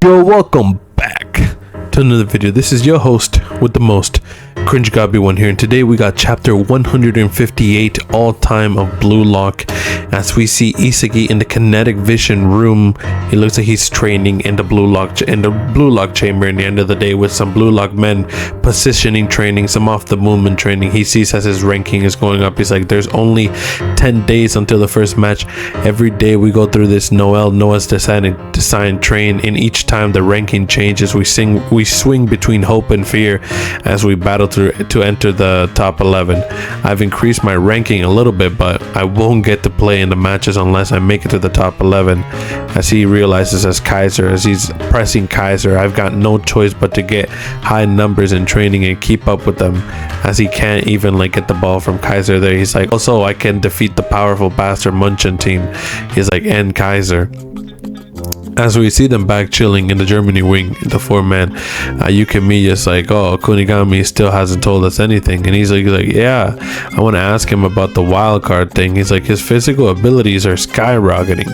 Yo, welcome back to another video. This is your host with the most, Cringe Gobby one here, and today we got chapter 158, all time of Blue Lock, as we see Isagi in the kinetic vision room. He looks like he's training in the Blue Lock chamber in the end of the day with some Blue Lock men, positioning training, some off the movement training. He sees as his ranking is going up. He's like, there's only 10 days until the first match. Every day we go through this Noah's design train, and each time the ranking changes, we swing between hope and fear as we battle to enter the top 11. I've increased my ranking a little bit, but I won't get to play in the matches unless I make it to the top 11. As he realizes as he's pressing Kaiser, I've got no choice but to get high numbers in training and keep up with them, as he can't even get the ball from Kaiser there. He's like, also I can defeat the powerful bastard Munchen team. He's like, and Kaiser. As we see them back chilling in the Germany wing, the 4-man, Yukimiya's like, oh, Kunigami still hasn't told us anything. And he's like, yeah, I want to ask him about the wild card thing. He's like, his physical abilities are skyrocketing.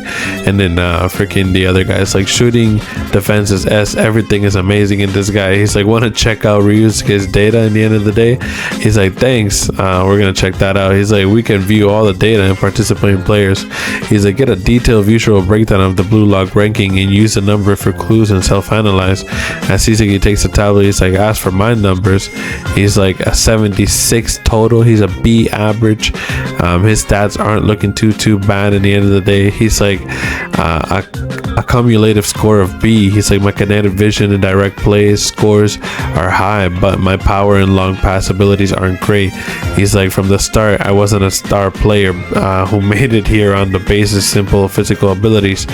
And then freaking the other guy's like, shooting, defense is S, everything is amazing in this guy. He's like, want to check out Ryusuke's data in the end of the day? He's like, thanks, we're going to check that out. He's like, we can view all the data and participating players. He's like, get a detailed visual breakdown of the Blue Lock ranking and use the number for clues and self-analyze. As Isagi takes the tablet, he's like, ask for my numbers. He's like a 76 total. He's a B average. His stats aren't looking too bad in the end of the day. He's like a cumulative score of B. He's like, my kinetic vision and direct plays scores are high, but my power and long pass abilities aren't great. He's like, from the start I wasn't a star player who made it here on the basis simple physical abilities,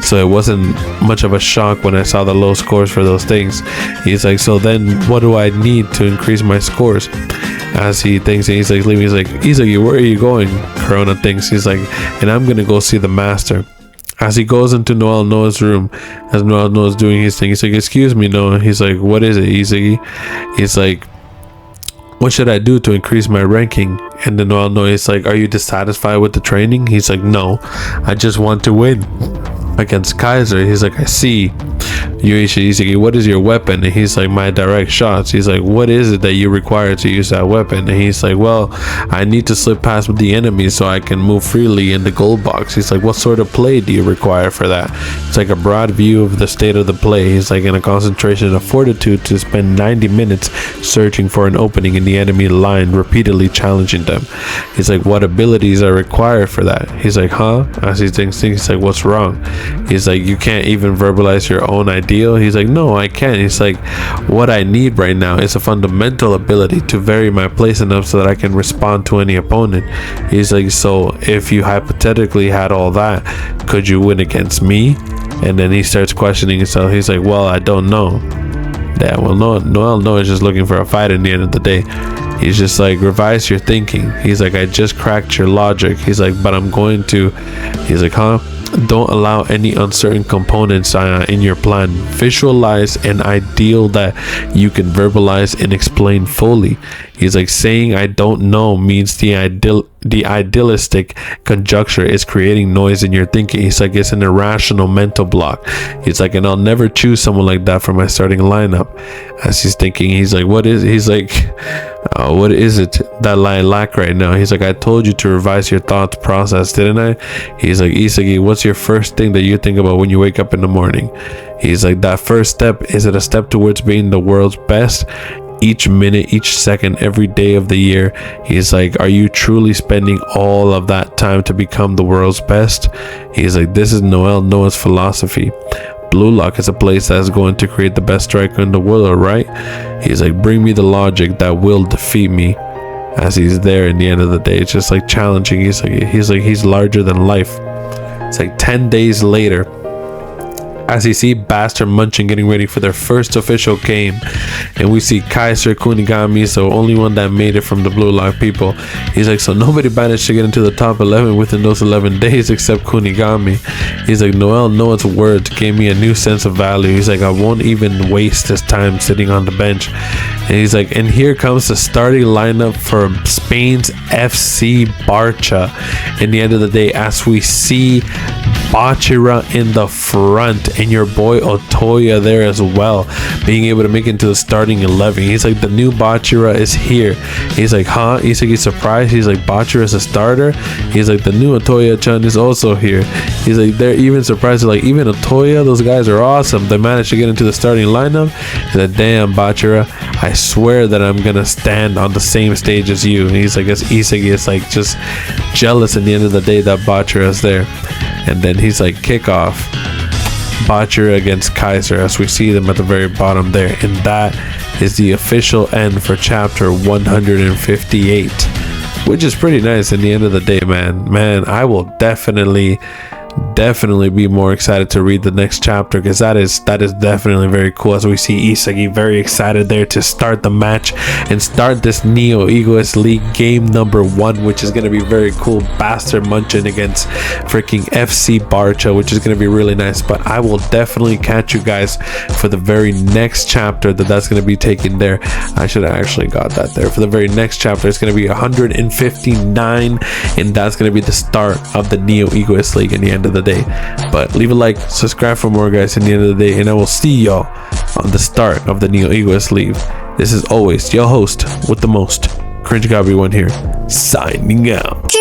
so it wasn't much of a shock when I saw the low scores for those things. He's like, so then what do I need to increase my scores? As he thinks, and he's like leaving, he's like, Isagi, where are you going? Corona thinks. He's like, and I'm gonna go see the master. As he goes into Noah's room, as Noah's doing his thing, he's like, excuse me, Noah. He's like, what is it, Isagi? He's like, what should I do to increase my ranking? And then Noah is like, are you dissatisfied with the training? He's like, no, I just want to win against Kaiser. He's like, I see. Isagi, what is your weapon? And he's like, my direct shots. He's like, what is it that you require to use that weapon? And he's like, well, I need to slip past with the enemy so I can move freely in the goal box. He's like, what sort of play do you require for that? It's like a broad view of the state of the play. He's like, in a concentration of fortitude to spend 90 minutes searching for an opening in the enemy line, repeatedly challenging them. He's like, what abilities are required for that? He's like, huh? As he thinks, he's like, what's wrong? He's like, you can't even verbalize your own ideal. He's like, no, I can't. He's like, what I need right now is a fundamental ability to vary my place enough so that I can respond to any opponent. He's like, so if you hypothetically had all that, could you win against me? And then he starts questioning himself. He's like, well, I don't know. Yeah, well, Noah is just looking for a fight in the end of the day. He's just like, revise your thinking. He's like, I just cracked your logic. He's like, but I'm going to. He's like, huh? Don't allow any uncertain components in your plan. Visualize an ideal that you can verbalize and explain fully. He's like, saying I don't know means the idealistic conjecture is creating noise in your thinking. He's like, it's an irrational mental block. He's like, and I'll never choose someone like that for my starting lineup. As he's thinking, he's like, what is it that I lack right now? He's like, I told you to revise your thought process, didn't I? He's like, Isagi, what's your first thing that you think about when you wake up in the morning? He's like, that first step, is it a step towards being the world's best? Each minute, each second, every day of the year. He's like, are you truly spending all of that time to become the world's best? He's like, this is Noah's philosophy. Blue Lock is a place that's going to create the best striker in the world, right? He's like, bring me the logic that will defeat me. As he's there in the end of the day, it's just like challenging. He's like he's larger than life. It's like 10 days later, as you see Bastard Munchen getting ready for their first official game, and we see Kaiser, Kunigami, so only one that made it from the Blue Lock people. He's like, so nobody managed to get into the top 11 within those 11 days except Kunigami. He's like, Noah's words gave me a new sense of value. He's like, I won't even waste this time sitting on the bench. And he's like, and here comes the starting lineup for Spain's FC Barça. In the end of the day, as we see Bachira in the front, and your boy Otoya there as well, being able to make it into the starting 11. He's like, the new Bachira is here. He's like, huh? He's like, he's surprised. He's like, Bachira is a starter. He's like, the new Otoya-chan is also here. He's like, they're even surprised. Like, even Otoya, those guys are awesome. They managed to get into the starting lineup. He's like, damn, Bachira, I swear that I'm gonna stand on the same stage as you. And he's like, Isagi is like just jealous at the end of the day that Bachira is there. And then he's like, kickoff, Bachira against Kaiser, as we see them at the very bottom there. And that is the official end for chapter 158, which is pretty nice in the end of the day, man. I will definitely be more excited to read the next chapter, because that is definitely very cool, as we see Isagi very excited there to start the match and start this Neo Egoist League game number 1, which is going to be very cool. Bastard Munchin against freaking FC Barcha, which is going to be really nice. But I will definitely catch you guys for the very next chapter that's going to be taken there. I should have actually got that there. For the very next chapter, it's going to be 159, and that's going to be the start of the Neo Egoist League in the end of the day. But leave a like, subscribe for more, guys, in the end of the day, and I will see y'all on the start of the Neo Egoist League. This is always your host with the most, Cringe Gabby 1 here, signing out.